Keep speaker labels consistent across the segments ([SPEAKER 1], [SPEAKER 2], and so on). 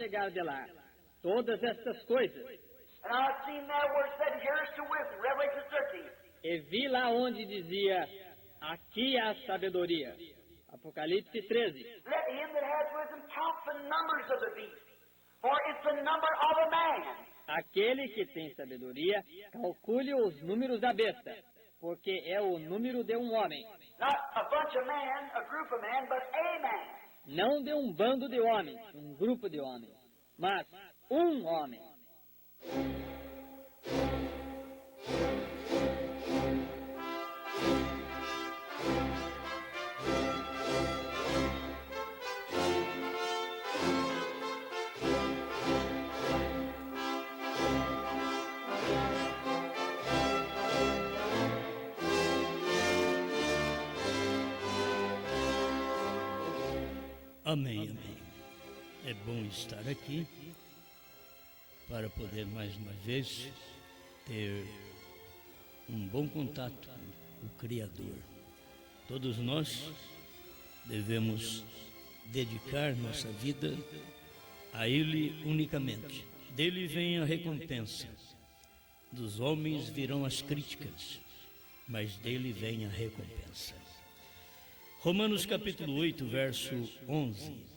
[SPEAKER 1] chegar de lá. Todas estas coisas.
[SPEAKER 2] And I seen there where it said, here's to wisdom, Revelation 13.
[SPEAKER 1] E vi lá onde dizia, aqui há sabedoria. Apocalipse 13.
[SPEAKER 2] Let him that has wisdom count the numbers of the beast, for it's the number of a man.
[SPEAKER 1] Aquele que tem sabedoria, calcule os números da besta, porque é o número de um homem.
[SPEAKER 2] Not a bunch of men, a group of men, but a man.
[SPEAKER 1] Não de um bando de homens, um grupo de homens, mas um homem.
[SPEAKER 3] Amém, amém. É bom estar aqui para poder mais uma vez ter um bom contato com o Criador. Todos nós devemos dedicar nossa vida a Ele unicamente. Dele vem a recompensa. Dos homens virão as críticas, mas dele vem a recompensa. Romanos capítulo 8, verso 11.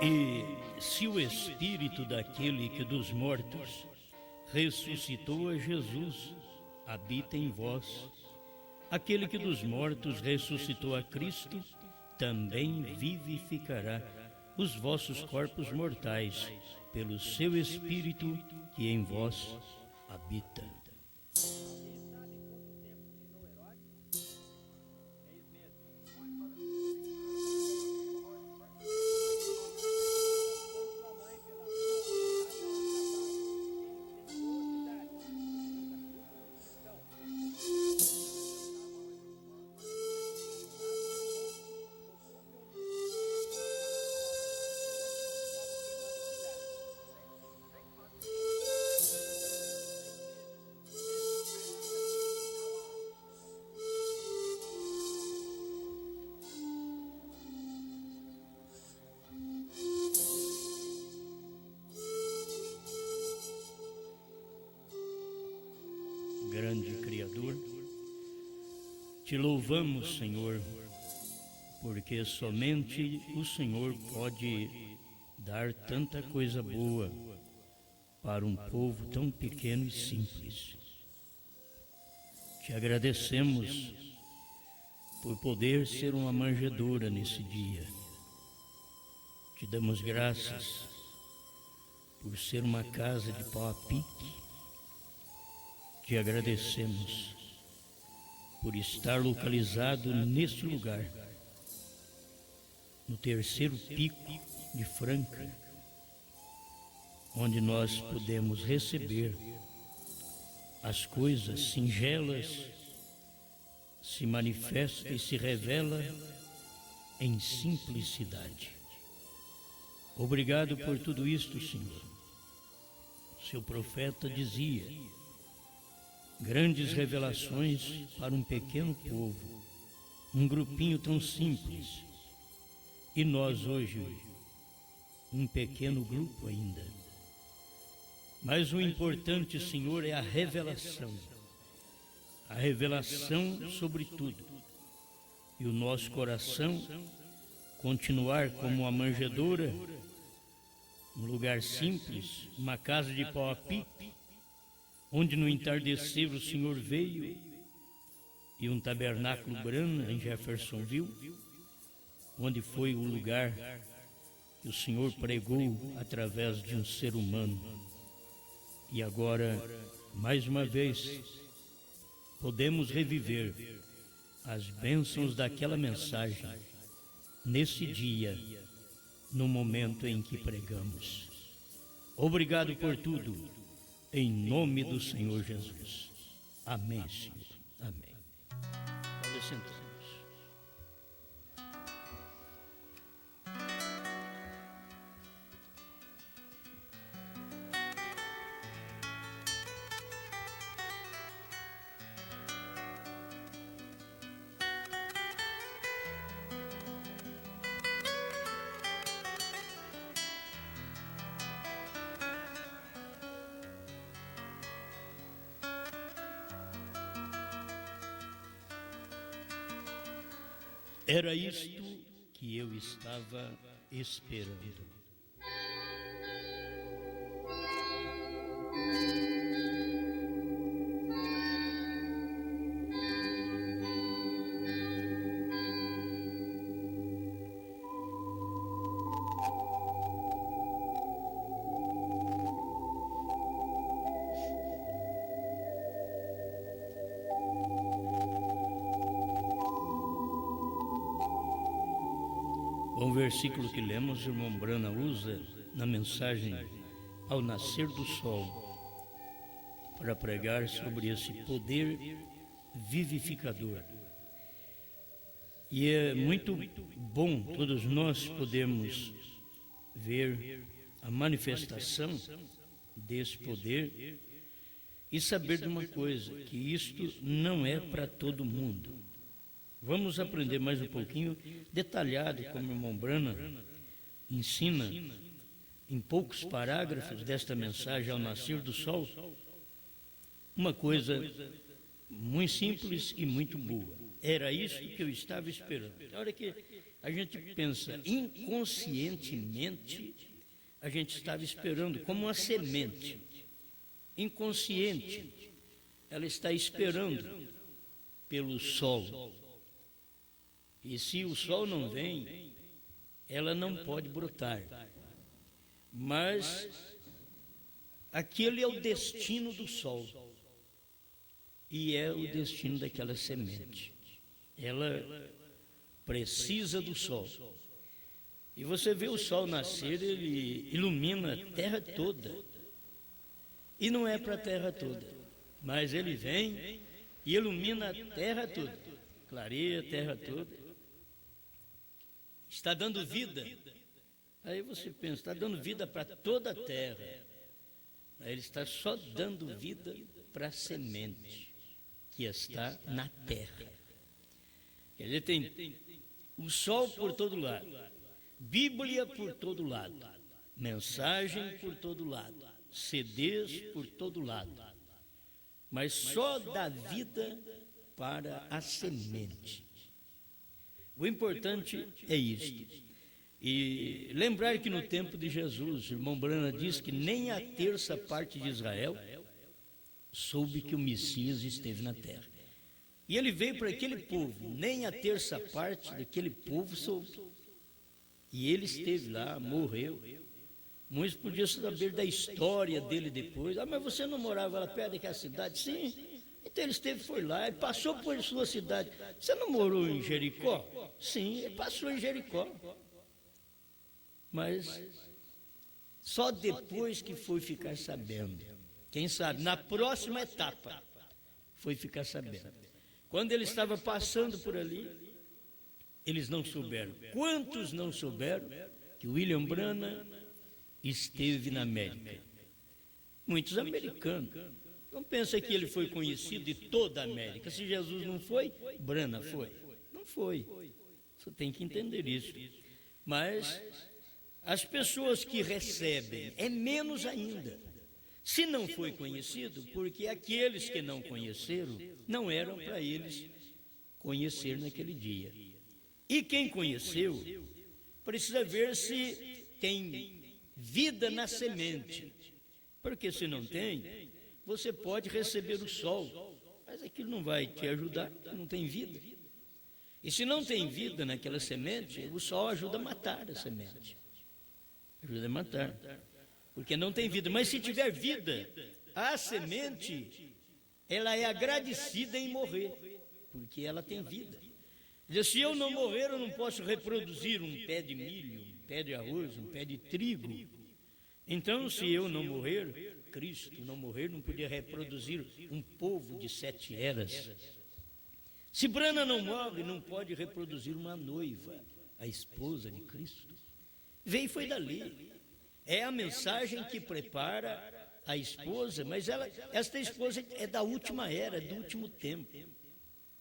[SPEAKER 3] E se o Espírito daquele que dos mortos ressuscitou a Jesus habita em vós, aquele que dos mortos ressuscitou a Cristo também vivificará os vossos corpos mortais pelo seu Espírito que em vós habita. Grande Criador, te louvamos, Senhor, porque somente o Senhor pode dar tanta coisa boa para um povo tão pequeno e simples. Te agradecemos por poder ser uma manjedoura nesse dia. Te damos graças por ser uma casa de pau a pique. Te agradecemos por estar localizado nesse lugar, no terceiro pico de Franca, onde nós podemos receber as coisas singelas, se manifesta e se revela em simplicidade. Obrigado por tudo isto, Senhor. Seu profeta dizia: grandes revelações para um pequeno povo, um grupinho tão simples. E nós hoje, um pequeno grupo ainda. Mas o importante, Senhor, é a revelação sobre tudo. E o nosso coração continuar como uma manjedoura, um lugar simples, uma casa de pau a pique, onde no entardecer o Senhor veio, e um tabernáculo grande em Jeffersonville, onde foi o lugar que o Senhor pregou através de um ser humano. E agora, mais uma vez, podemos reviver as bênçãos daquela mensagem nesse dia, no momento em que pregamos. Obrigado por tudo, em nome do Senhor Jesus. Amém, Senhor. Amém. Pode sentar. Era isto que eu estava esperando. O versículo que lemos, o irmão Brana usa na mensagem ao nascer do sol para pregar sobre esse poder vivificador. E é muito bom todos nós podermos ver a manifestação desse poder e saber de uma coisa, que isto não é para todo mundo. Vamos aprender mais um pouquinho, detalhado, como o irmão Brana ensina, em poucos parágrafos desta mensagem ao nascer do sol, uma coisa muito simples e muito boa. Era isso que eu estava esperando. A hora que a gente pensa inconscientemente, a gente estava esperando como uma semente. Inconsciente, ela está esperando pelo sol. E se o sol não vem, ela não pode brotar. Mas aquele é o destino do sol. E é o destino daquela semente. Ela precisa do sol. E você vê o sol nascer, ele ilumina a terra toda. E não é para a terra toda, mas ele vem e ilumina a terra toda. Clareia a terra toda. Está dando vida. Aí você pensa, está dando vida para toda a terra. Aí ele está só dando vida para a semente que está na terra. Ele tem o sol por todo lado, Bíblia por todo lado, mensagem por todo lado, CDs por todo lado, mas só dá vida para a semente. O importante é isto. E lembrar que no tempo de Jesus, o irmão Brana diz que nem a terça parte de Israel soube que o Messias esteve na terra. E ele veio para aquele povo, nem a terça parte daquele povo soube. E ele esteve lá, morreu. Muitos podiam saber da história dele depois. Ah, mas você não morava lá perto daquela cidade? Sim. Então ele esteve, foi lá, e passou por sua cidade. Você não morou em Jericó? Sim, ele passou em Jericó. Mas só depois que foi ficar sabendo. Quem sabe, na próxima etapa, foi ficar sabendo. Quando ele estava passando por ali, eles não souberam. Quantos não souberam que William Branham esteve na América? Muitos americanos. Não pensa que ele foi conhecido de toda a América. Se Jesus não foi, Branham foi. Não foi. Você tem que entender isso. Mas as pessoas que recebem é menos ainda. Se não foi conhecido, porque aqueles que não conheceram, não eram para eles conhecer naquele dia. E quem conheceu, precisa ver se tem vida na semente. Porque se não tem, você pode receber o sol, mas aquilo não vai te ajudar, não tem vida. E se não tem vida naquela semente, o sol ajuda a matar a semente. Ajuda a matar. Porque não tem vida. Mas se tiver vida, a semente, ela é agradecida em morrer, porque ela tem vida. Diz, se eu não morrer, eu não posso reproduzir um pé de milho, um pé de arroz, um pé de trigo. Então, se eu não morrer, Cristo não morrer, não podia reproduzir um povo de 7 eras. Se Brana não morre, não pode reproduzir uma noiva, a esposa de Cristo. Veio e foi dali. É a mensagem que prepara a esposa, mas esta esposa é da última era, do último tempo.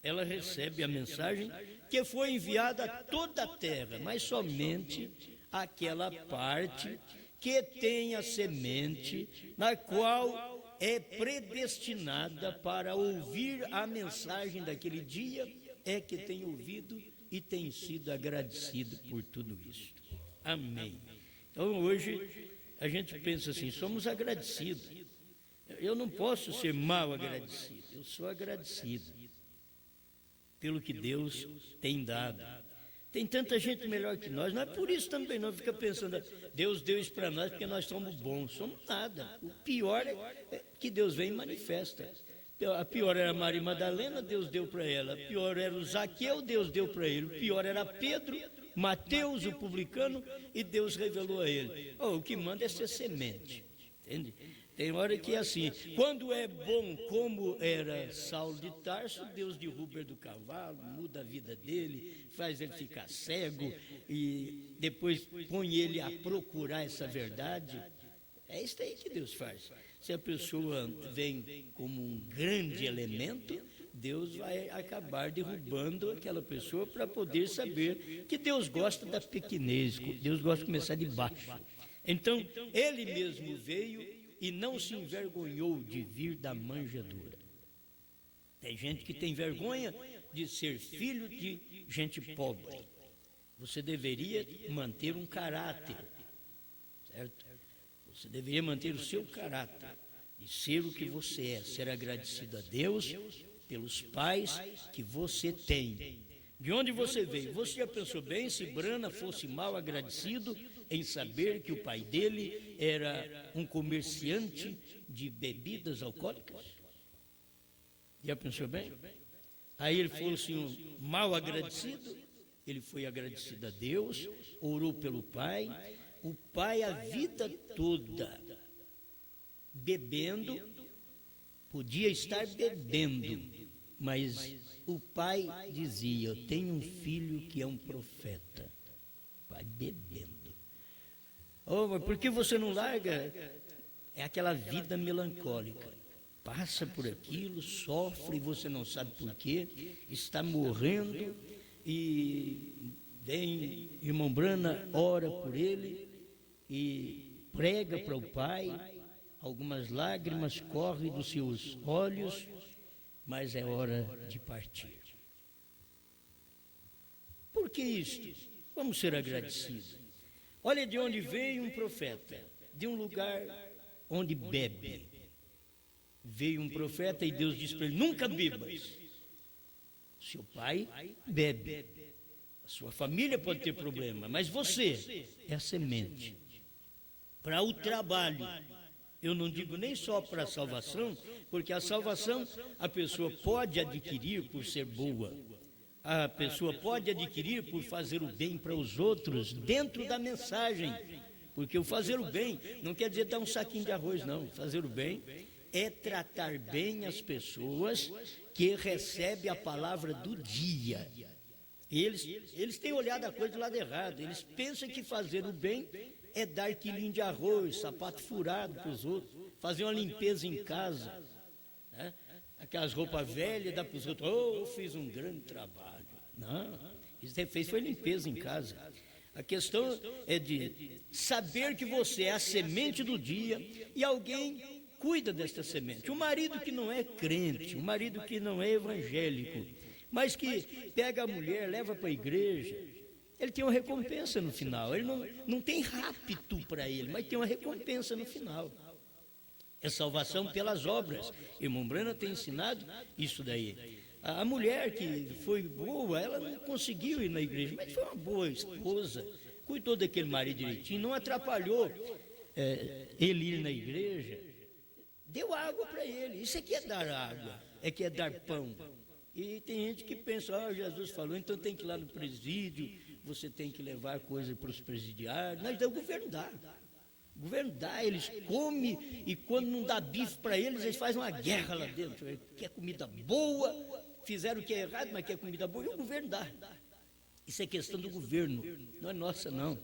[SPEAKER 3] Ela recebe a mensagem que foi enviada a toda a terra, mas somente aquela parte que tem a semente, na qual é predestinada para ouvir a mensagem daquele dia, é que tem ouvido e tem sido agradecido por tudo isso. Amém. Então hoje a gente pensa assim, somos agradecidos. Eu não posso ser mal agradecido, eu sou agradecido pelo que Deus tem dado. Tem tanta gente melhor que nós, não é por isso também não, fica pensando, Deus deu isso para nós porque nós somos bons, somos nada. O pior é que Deus vem e manifesta. A pior era Maria Madalena, Deus deu para ela. A pior era o Zaqueu, Deus deu para ele. O pior era Pedro, Mateus, o publicano, e Deus revelou a ele. O que manda é ser semente, entende? Tem hora que é assim, quando é bom, como era Saulo de Tarso, Deus derruba ele do cavalo, muda a vida dele, faz ele ficar cego e depois põe ele a procurar essa verdade. É isso aí que Deus faz. Se a pessoa vem como um grande elemento, Deus vai acabar derrubando aquela pessoa para poder saber que Deus gosta da pequenez, Deus gosta de começar de baixo. Então, ele mesmo veio e não se envergonhou de vir da manjedoura. Tem gente que tem vergonha de ser filho de gente pobre. Você deveria manter um caráter, certo? Você deveria manter o seu caráter e ser o que você é, ser agradecido a Deus pelos pais que você tem. De onde você veio? Você já pensou bem se Brana fosse mal agradecido em saber que o pai dele era um comerciante de bebidas alcoólicas? Já pensou bem? Aí ele fosse um mal agradecido, ele foi agradecido a Deus, orou pelo pai. O pai a vida toda bebendo, podia estar bebendo, mas o pai dizia, eu tenho um filho que é um profeta. O pai bebendo. Mas por que você não larga? É aquela vida melancólica. Passa por aquilo, sofre, e você não sabe por quê, está morrendo, e vem irmão Brana, ora por ele, e prega para o pai, algumas lágrimas correm dos seus olhos, mas é hora de partir. Por que isto? Vamos ser agradecidos. Olha de onde veio um profeta, de um lugar onde bebe. Veio um profeta e Deus disse para ele, nunca bebas. Seu pai bebe. A sua família pode ter problema, mas você é a semente. Para o trabalho, eu não digo nem só para a salvação, porque a salvação a pessoa pode adquirir por ser boa. A pessoa pode adquirir por fazer o bem para os outros, dentro da mensagem. Porque o fazer o bem não quer dizer dar um saquinho de arroz, não. Fazer o bem é tratar bem as pessoas que recebem a palavra do dia. Eles têm olhado a coisa do lado errado. Eles pensam que fazer o bem é dar quilinho de arroz, sapato furado para os outros, fazer uma limpeza em casa, né? Aquelas roupas velhas, dá para os outros, eu fiz um grande trabalho. Não, isso que fez foi limpeza em casa. A questão é de saber que você é a semente do dia e alguém cuida desta semente. O marido que não é crente, o marido que não é evangélico, mas que pega a mulher, leva para a igreja, ele tem uma recompensa no final. Ele não tem rapto para ele, mas tem uma recompensa no final. É salvação pelas obras. Irmão Brana tem ensinado isso daí. A mulher que foi boa, ela não conseguiu ir na igreja, mas foi uma boa esposa, cuidou daquele marido direitinho, não atrapalhou ele ir na igreja, deu água para ele. Isso aqui é dar água, é que é dar pão. E tem gente que pensa, Jesus falou, então tem que ir lá no presídio, você tem que levar coisa para os presidiários. Mas o governo dá. O governo dá, eles comem, e quando não dá bife para eles, eles fazem uma guerra lá dentro. Quer comida boa, fizeram o que é errado, mas quer comida boa, e o governo dá. Isso é questão do governo, não é nossa, não.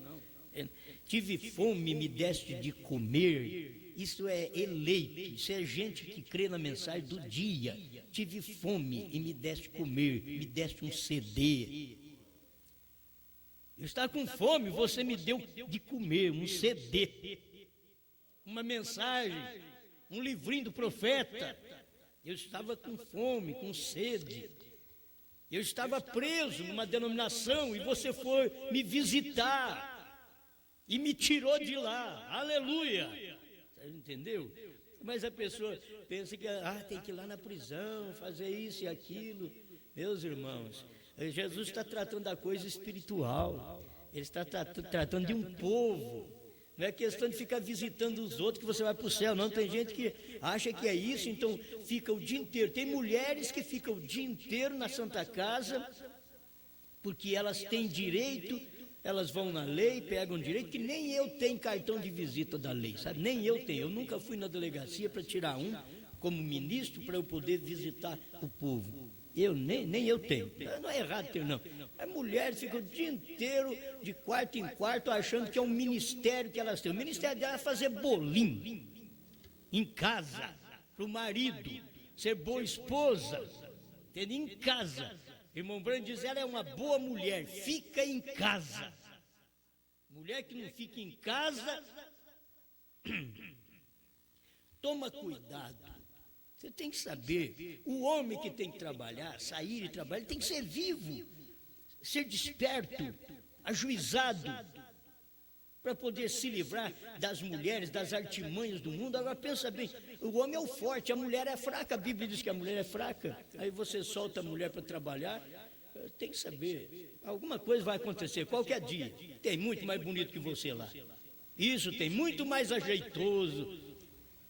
[SPEAKER 3] Tive fome, me deste de comer. Isso é eleito, isso é gente que crê na mensagem do dia. Tive fome e me deste comer, me deste um CD. Eu estava com fome, você me deu de comer, um CD, uma mensagem, um livrinho do profeta. Eu estava com fome, com sede. Eu estava preso numa denominação e você foi me visitar e me tirou de lá. Aleluia! Você entendeu? Mas a pessoa pensa que tem que ir lá na prisão, fazer isso e aquilo. Meus irmãos, Jesus está tratando da coisa espiritual. Ele está tratando de um povo. Não é questão de ficar visitando os outros que você vai para o céu, não. Tem gente que acha que é isso, então fica o dia inteiro. Tem mulheres que ficam o dia inteiro na Santa Casa, porque elas têm direito, elas vão na lei, pegam direito, que nem eu tenho cartão de visita da lei, sabe? Nem eu tenho. Eu nunca fui na delegacia para tirar um como ministro para eu poder visitar o povo. Nem eu tenho. Não é errado ter, não. As mulheres ficam o dia inteiro, de quarto em quarto, achando que é um ministério que elas têm. O ministério dela é fazer bolinho em casa, para o marido, ser boa esposa, entende? Em casa. Irmão Branco diz, ela é uma boa mulher, fica em casa. Mulher que não fica em casa, toma cuidado. Você tem que saber, o homem que tem que trabalhar, sair e trabalhar, ele tem que ser vivo, ser desperto, ajuizado, para poder se livrar das mulheres, das artimanhas do mundo. Agora pensa bem, o homem é o forte, a mulher é fraca, a Bíblia diz que a mulher é fraca, aí você solta a mulher para trabalhar, tem que saber, alguma coisa vai acontecer, qualquer dia, tem muito mais bonito que você lá, isso, tem muito mais ajeitoso,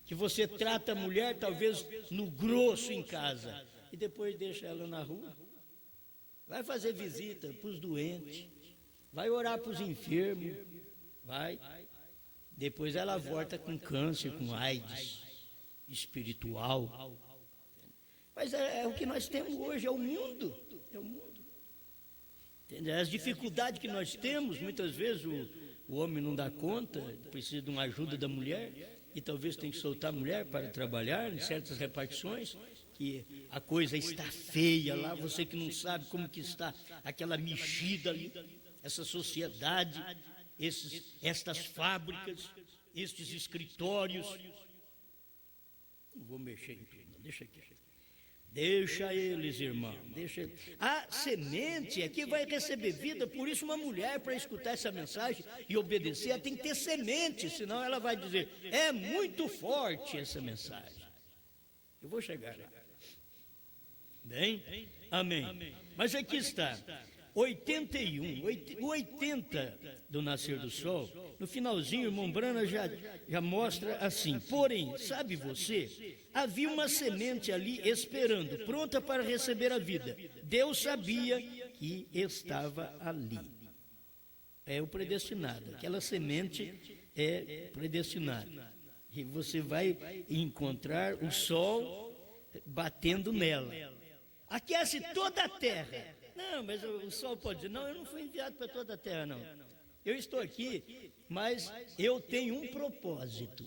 [SPEAKER 3] que você trata a mulher talvez no grosso em casa, e depois deixa ela na rua, vai fazer visita para os doentes, vai orar para os enfermos, vai, depois ela volta com câncer, com AIDS espiritual. Mas é o que nós temos hoje, é o mundo. Entende? As dificuldades que nós temos, muitas vezes o homem não dá conta, precisa de uma ajuda da mulher, e talvez tem que soltar a mulher para trabalhar em certas repartições, que a coisa está feia lá, você que não sabe como que está aquela mexida ali, essa sociedade, estas fábricas, estes escritórios. Não vou mexer em tudo, não, deixa aqui. Deixa eles, irmão, deixa eles. A semente é que vai receber vida, por isso uma mulher, para escutar essa mensagem e obedecer, ela tem que ter semente, senão ela vai dizer, é muito forte essa mensagem. Eu vou chegar lá. Bem? Amém. Mas aqui está, 81, o 80 do nascer do sol, no finalzinho, o irmão Brana já mostra assim, porém, sabe você, havia uma semente ali esperando, pronta para receber a vida. Deus sabia que estava ali. É o predestinado, aquela semente é predestinada. E você vai encontrar o sol batendo nela. Aquece toda a terra. Não, mas o sol pode dizer, não, eu não fui enviado para toda a terra, não. Eu estou aqui, mas eu tenho um propósito.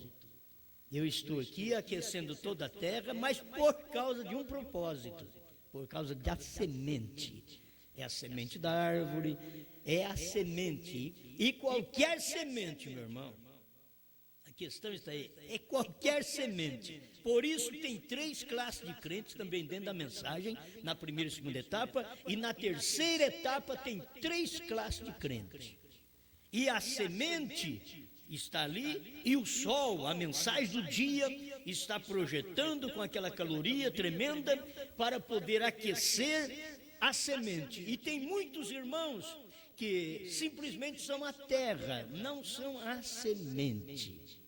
[SPEAKER 3] Eu estou aqui aquecendo toda a terra, mas por causa de um propósito, por causa da semente. É a semente da árvore, é a semente. E qualquer semente, meu irmão, a questão está aí, é qualquer semente. Por isso tem 3 classes de crentes também dentro da mensagem, na primeira e segunda etapa, e na terceira etapa tem 3 classes de crentes. E a semente está ali, e o sol, a mensagem do dia, está projetando com aquela caloria tremenda para poder aquecer a semente. E tem muitos irmãos que simplesmente são a terra, não são a semente.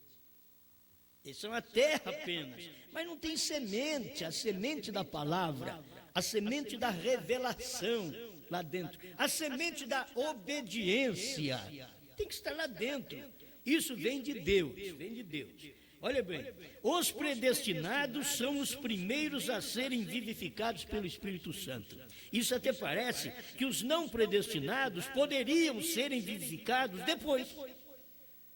[SPEAKER 3] Eles são a terra apenas, mas não tem semente, a semente da palavra, a semente da revelação lá dentro, a semente da obediência, tem que estar lá dentro. Isso vem de Deus, vem de Deus. Olha bem, os predestinados são os primeiros a serem vivificados pelo Espírito Santo. Isso até parece que os não predestinados poderiam serem vivificados depois.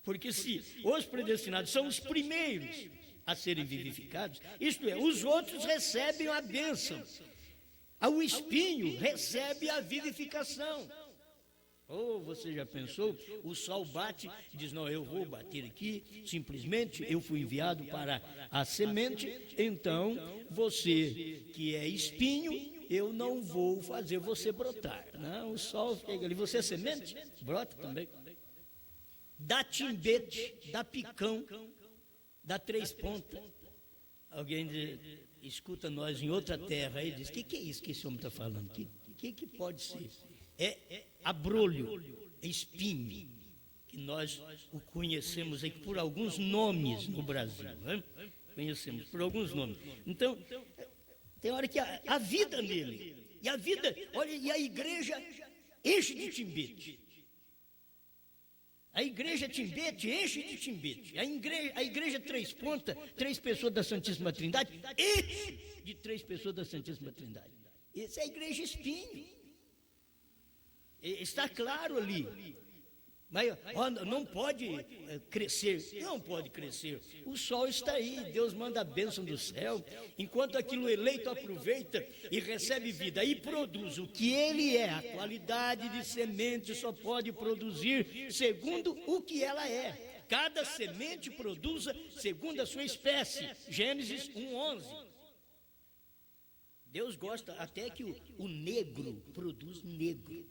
[SPEAKER 3] Porque se os predestinados são os primeiros a serem vivificados, isto é, os outros recebem a bênção. O espinho recebe a vivificação. Ou você já pensou, o sol bate e diz, não, eu vou bater aqui, simplesmente eu fui enviado para a semente, então você que é espinho, eu não vou fazer você brotar. Não, o sol chega ali, você é semente, brota também. Dá timbete, dá picão, dá três pontas. Alguém escuta nós em outra terra e diz, o que é isso que esse homem está falando? O que pode ser? É abrolho, é espinho, que nós o conhecemos aqui por alguns nomes no Brasil, né? Conhecemos por alguns nomes. Então, tem hora que a vida nele, e a vida, olha, e a igreja enche de timbete. A igreja timbete enche de timbete. A igreja três pontas, três pessoas da Santíssima Trindade, enche de três pessoas da Santíssima Trindade. Essa é a igreja espinho. Está claro ali. Mas não pode crescer. Não pode crescer. O sol está aí. Deus manda a bênção do céu. Enquanto aquilo eleito aproveita e recebe vida e produz o que ele é. A qualidade de semente só pode produzir segundo o que ela é. Cada semente produza segundo a sua espécie. Gênesis 1:11. Deus gosta até que o negro produz negro.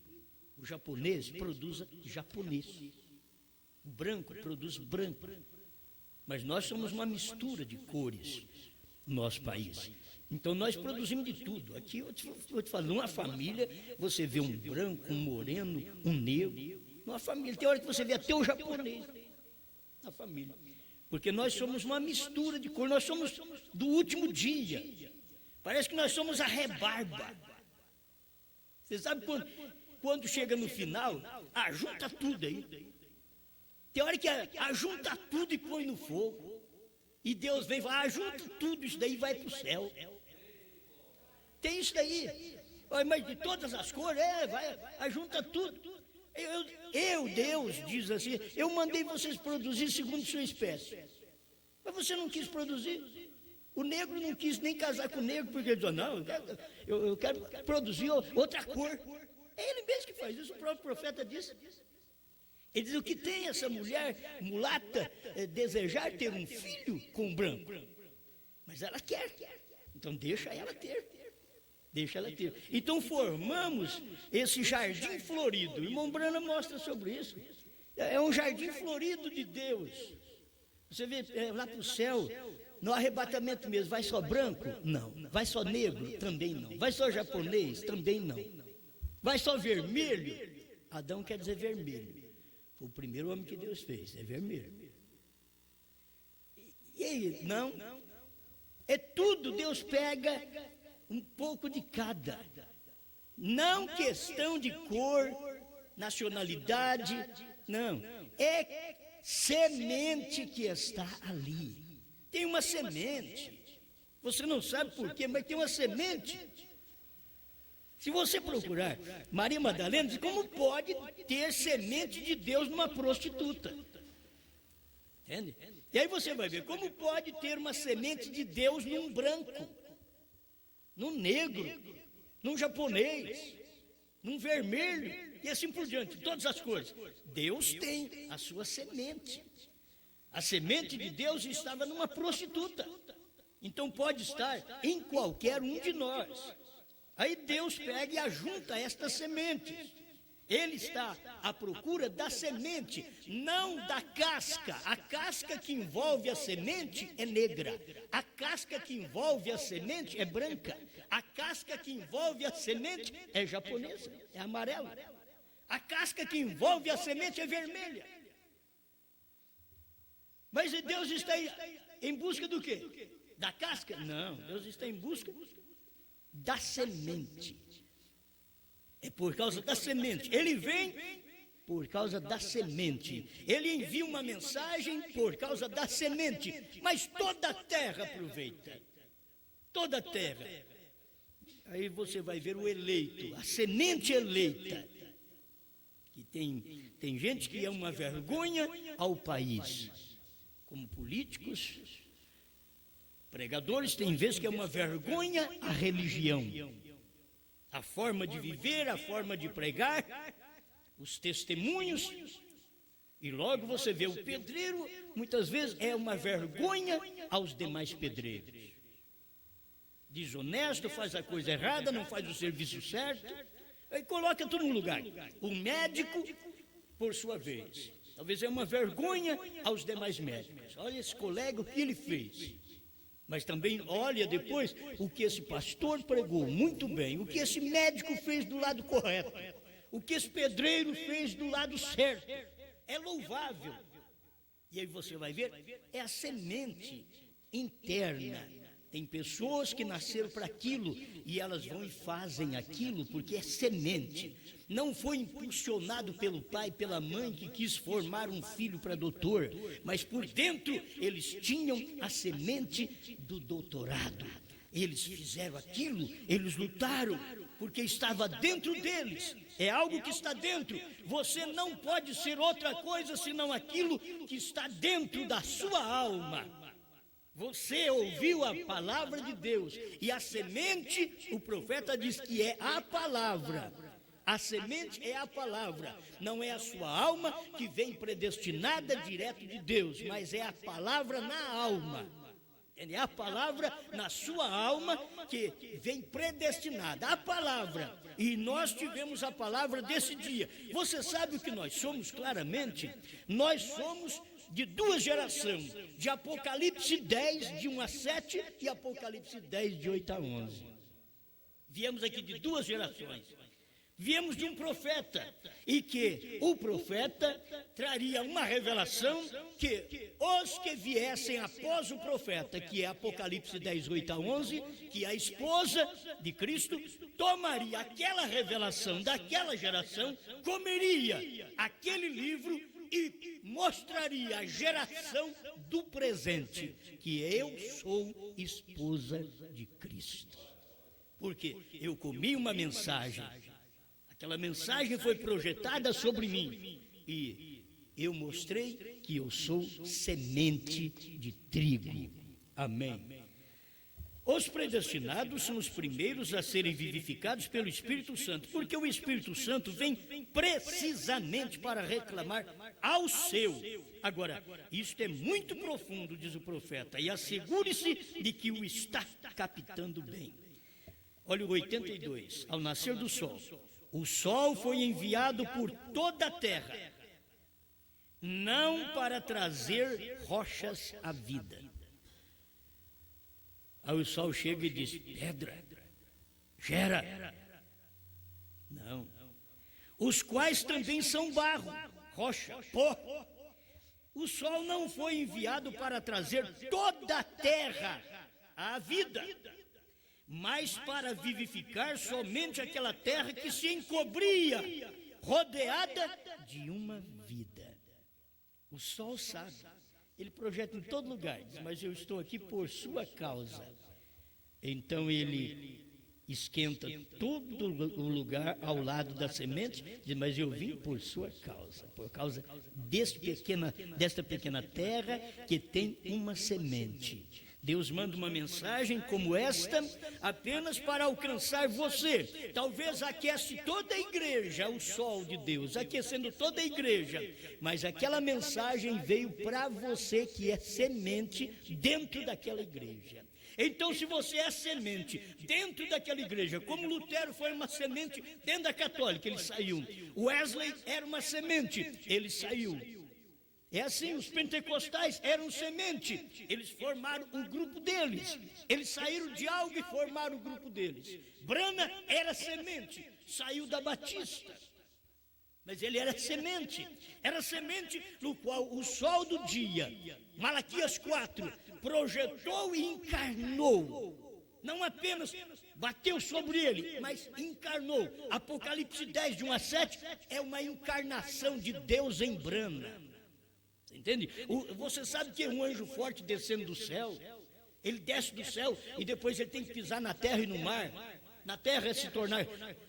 [SPEAKER 3] O japonês produz japonês. O branco produz branco. Mas nós somos uma mistura de cores no nosso país. Então nós produzimos de tudo. Aqui eu vou te falar, numa família você vê um branco, um moreno, um negro. Numa família, tem hora que você vê até o japonês na família. Porque nós somos uma mistura de cores. Nós somos do último dia. Parece que nós somos a rebarba. Você sabe quando chega no final, ajunta tudo aí. Tem hora que ajunta tudo e põe no fogo. E Deus vem e fala, ajunta tudo, isso daí vai para o céu. Tem isso daí. Mas de todas as cores, ajunta tudo. Deus, diz assim, eu mandei vocês produzir segundo sua espécie. Mas você não quis produzir. O negro não quis nem casar com o negro, porque ele disse, não, eu quero produzir outra cor. É ele mesmo que faz isso, o próprio profeta disse. Ele diz, o que tem essa mulher mulata desejar ter um filho com branco? Mas ela quer, então deixa ela ter. Deixa ela ter. Então formamos esse jardim florido. O irmão Brana mostra sobre isso. É um jardim florido de Deus. Você vê lá para o céu, no arrebatamento mesmo, vai só branco? Não. Vai só negro? Também não. Vai só japonês? Também não. Vai só vermelho? Adão quer dizer vermelho. Foi o primeiro homem que Deus fez, é vermelho. E aí, não? É tudo, Deus pega um pouco de cada. Não questão de cor, nacionalidade, não. É semente que está ali. Tem uma semente. Você não sabe por quê, mas tem uma semente. Se você procurar Maria Madalena, diz, como pode ter semente de Deus numa prostituta? Entende? E aí você vai ver, como pode ter uma semente de Deus num branco, num negro, num japonês, num vermelho, e assim por diante, todas as cores. Deus tem a sua semente. A semente de Deus estava numa prostituta. Então pode estar em qualquer um de nós. Aí Deus pega e ajunta estas sementes. Ele está à procura da semente, não da casca. A casca que envolve a semente é negra. A casca que envolve a semente é branca. A casca que envolve a semente é japonesa, é amarela. A casca que envolve a semente é vermelha. Mas Deus está em busca do quê? Da casca? Não, Deus está em busca da semente. É por causa da semente. Ele vem por causa da semente. Ele envia uma mensagem por causa da semente. Mas toda a terra aproveita. Toda a terra. Aí você vai ver o eleito, a semente eleita. Que tem gente que é uma vergonha ao país. Como políticos, pregadores, tem vezes que é uma vergonha à religião. A forma de viver, a forma de pregar, os testemunhos, e logo você vê o pedreiro, muitas vezes é uma vergonha aos demais pedreiros. Desonesto, faz a coisa errada, não faz o serviço certo, aí coloca tudo no lugar. O médico, por sua vez, talvez é uma vergonha aos demais médicos. Olha esse colega, o que ele fez. Mas também olha depois o que esse pastor pregou, muito bem, o que esse médico fez do lado correto, o que esse pedreiro fez do lado certo, é louvável. E aí você vai ver, é a semente interna. Tem pessoas que nasceram para aquilo e elas vão e fazem aquilo porque é semente. Não foi impulsionado pelo pai, pela mãe que quis formar um filho para doutor, mas por dentro eles tinham a semente do doutorado. Eles fizeram aquilo, eles lutaram, porque estava dentro deles. É algo que está dentro. Você não pode ser outra coisa senão aquilo que está dentro da sua alma. Você ouviu a palavra de Deus e a semente, o profeta diz que é a palavra. A semente é a palavra, não é a sua alma que vem predestinada direto de Deus, mas é a palavra na alma. É a palavra na sua alma que vem predestinada, a palavra. E nós tivemos a palavra desse dia. Você sabe o que nós somos claramente? Nós somos de duas gerações, de Apocalipse 10, de 1 a 7 e Apocalipse 10, de 8 a 11. Viemos aqui de duas gerações. Viemos de um profeta, e que o profeta traria uma revelação que os que viessem após o profeta, que é Apocalipse 10, 8 a 11, que a esposa de Cristo tomaria aquela revelação daquela geração, comeria aquele livro e mostraria a geração do presente, que eu sou esposa de Cristo. Porque eu comi uma mensagem. Aquela mensagem foi projetada sobre mim e eu mostrei que eu sou semente de trigo. Amém. Os predestinados são os primeiros a serem vivificados pelo Espírito Santo, porque o Espírito Santo vem precisamente para reclamar ao seu. Agora, isto é muito profundo, diz o profeta, e assegure-se de que o está captando bem. Olha o 82, ao nascer do sol. O sol foi enviado por toda a terra, não para trazer rochas à vida. Aí o sol chega e diz, pedra, gera. Não. Os quais também são barro, rocha, pó. O sol não foi enviado para trazer toda a terra à vida, mas para vivificar somente aquela terra que se encobria, rodeada de uma vida. O sol sabe, ele projeta em todo lugar, diz, mas eu estou aqui por sua causa. Então ele esquenta todo o lugar ao lado da semente, diz, mas eu vim por sua causa, por causa desta pequena terra que tem uma semente. Deus manda uma mensagem como esta apenas para alcançar você. Talvez aquece toda a igreja, o sol de Deus, aquecendo toda a igreja. Mas aquela mensagem veio para você que é semente dentro daquela igreja. Então, se você é semente dentro daquela igreja, como Lutero foi uma semente dentro da católica, ele saiu. Wesley era uma semente, ele saiu. É assim, os pentecostais eram semente, eles formaram um grupo deles, eles saíram de algo e formaram o grupo deles. Branham era semente, saiu da Batista. Mas ele era semente no qual o sol do dia, Malaquias 4, projetou e encarnou. Não apenas bateu sobre ele, mas encarnou. Apocalipse 10, de 1 a 7, é uma encarnação de Deus em brana. Você entende? Você sabe que é um anjo forte descendo do céu. Ele desce do céu e depois ele tem que pisar na terra e no mar. Na terra é se tornar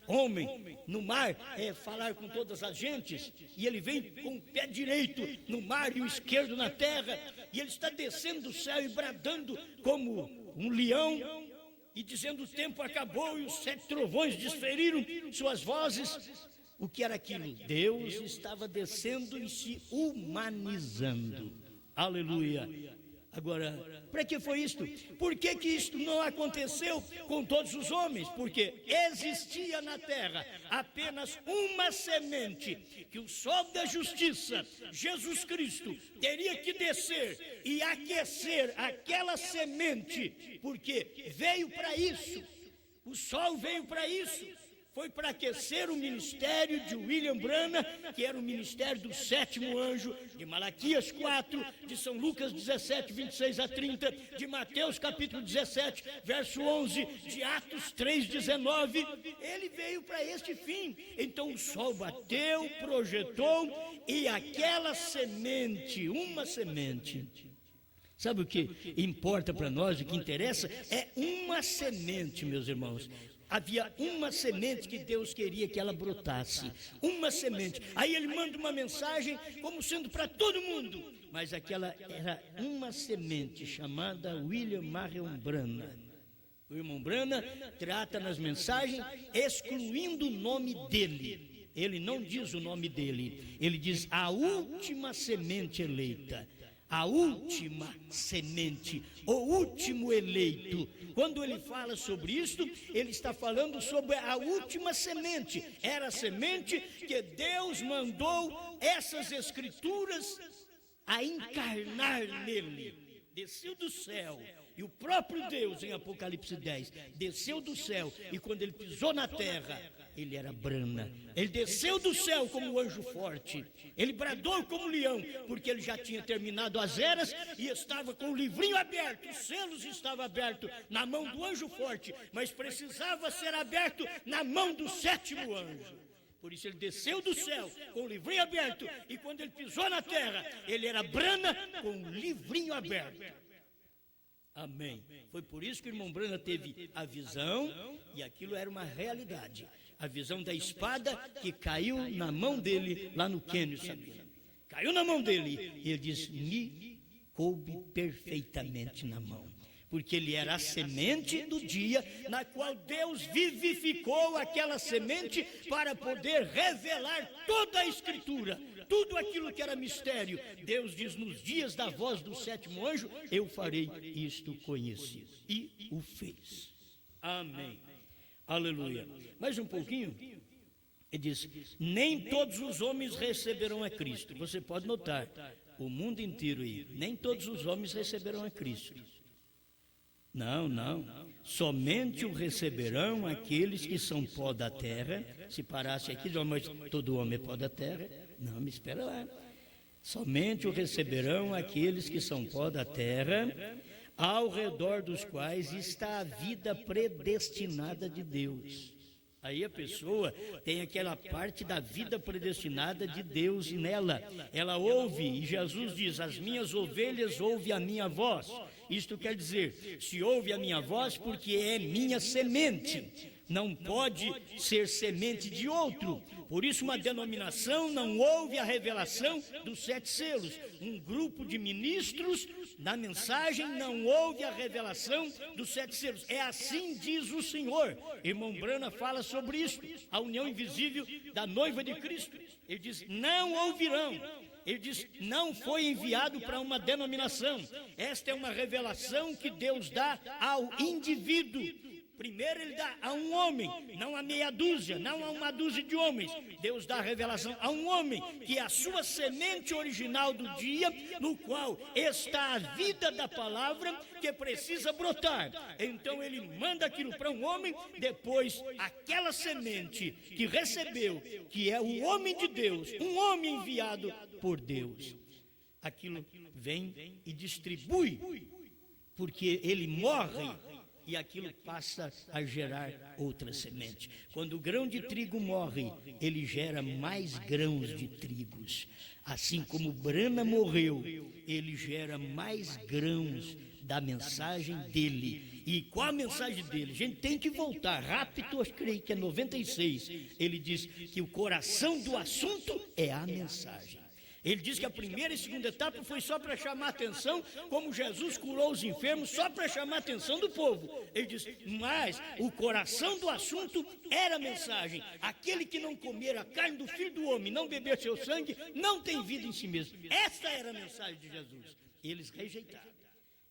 [SPEAKER 3] homem, no mar é falar com todas as gentes, e ele vem com o pé direito no mar e o esquerdo na terra, e ele está descendo do céu e bradando como um leão, e dizendo: o tempo acabou, e os 7 trovões desferiram suas vozes. O que era aquilo? Deus estava descendo e se humanizando. Aleluia. Agora, para que foi isto? Por que isto não aconteceu com todos os homens? Porque existia na terra apenas uma semente, que o sol da justiça, Jesus Cristo, teria que descer e aquecer aquela semente, porque veio para isso, o sol veio para isso. Foi para aquecer o ministério de William Branham, que era o ministério do 7º anjo, de Malaquias 4, de São Lucas 17, 26 a 30, de Mateus capítulo 17, verso 11, de Atos 3, 19. Ele veio para este fim. Então o sol bateu, projetou, e aquela semente, uma semente. Sabe o que importa para nós, o que interessa? É uma semente, meus irmãos. Havia uma semente que Deus queria que ela brotasse, uma semente. Aí ele manda uma mensagem como sendo para todo mundo, mas aquela era uma semente chamada William Marion Branham. O irmão Branham trata nas mensagens excluindo o nome dele. Ele não diz o nome dele, ele diz a última semente eleita. A última semente, o último eleito. Quando ele fala sobre isto, ele está falando sobre a última semente. Era a semente que Deus mandou essas escrituras a encarnar nele. Desceu do céu. E o próprio Deus, em Apocalipse 10, desceu do céu, e quando ele pisou na terra, ele era brana. Ele desceu do céu como anjo forte. Ele bradou como leão, porque ele já tinha terminado as eras e estava com o livrinho aberto. Os selos estavam abertos na mão do anjo forte, mas precisava ser aberto na mão do 7º anjo. Por isso ele desceu do céu com o livrinho aberto, e quando ele pisou na terra, ele era brana com o livrinho aberto. Amém. Foi por isso que o irmão Branham teve a visão, e aquilo era uma realidade. A visão da espada que caiu na mão dele lá no Quênia, Sabina. Caiu na mão dele, e ele diz: me coube perfeitamente na mão. Porque ele era a semente do dia, na qual Deus vivificou aquela semente para poder revelar toda a Escritura. Tudo aquilo que era mistério, Deus diz: nos dias da voz do 7º anjo, eu farei isto conhecido. E o fez. Amém. Aleluia. Mais um pouquinho. Ele diz: nem todos os homens receberão a Cristo. Você pode notar, o mundo inteiro aí, nem todos os homens receberão a Cristo. Não. Somente o receberão aqueles que são pó da terra. Se parasse aqui, mas todo homem é pó da terra. Não, me espera lá. Somente o receberão aqueles que são pó da terra, ao redor dos quais está a vida predestinada de Deus. Aí a pessoa tem aquela parte da vida predestinada de Deus nela. Ela ouve, e Jesus diz: as minhas ovelhas ouvem a minha voz. Isto quer dizer, se ouve a minha voz, porque é minha semente. Não pode ser semente de outro. Por isso uma denominação não ouve a revelação dos 7 selos. Um grupo de ministros na mensagem não ouve a revelação dos 7 selos. É assim diz o Senhor. Irmão Branham fala sobre isso, a união invisível da noiva de Cristo. Ele diz: não ouvirão. Ele diz: não foi enviado para uma denominação. Esta é uma revelação que Deus dá ao indivíduo. Primeiro ele dá a um homem, não a meia dúzia, não a uma dúzia de homens. Deus dá a revelação a um homem, que é a sua semente original do dia, no qual está a vida da palavra que precisa brotar. Então ele manda aquilo para um homem, depois aquela semente que recebeu, que é o homem de Deus, um homem enviado por Deus. Aquilo vem e distribui, porque ele morre e aquilo passa a gerar outra semente. Quando o grão de trigo morre, ele gera mais grãos de trigos. Assim como Brana morreu, ele gera mais grãos da mensagem dele. E qual a mensagem dele? A gente tem que voltar rápido, eu creio que é 96. Ele diz que o coração do assunto é a mensagem. Ele diz que a primeira e segunda etapa foi só para chamar a atenção, como Jesus curou os enfermos, só para chamar a atenção do povo. Ele diz, mas o coração do assunto era a mensagem. Aquele que não comer a carne do Filho do Homem, não beber seu sangue, não tem vida em si mesmo. Essa era a mensagem de Jesus. Eles rejeitaram.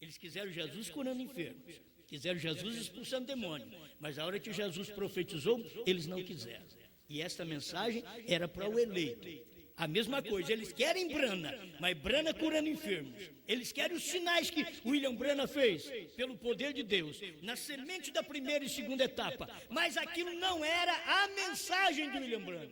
[SPEAKER 3] Eles quiseram Jesus curando enfermos, quiseram Jesus expulsando demônio, mas a hora que Jesus profetizou, eles não quiseram. E esta mensagem era para o eleito. A mesma coisa, eles querem Brana, mas Brana curando enfermos. Eles querem os sinais que William Brana fez, pelo poder de Deus, na semente da primeira e segunda etapa. Mas aquilo não era a mensagem de William Brana.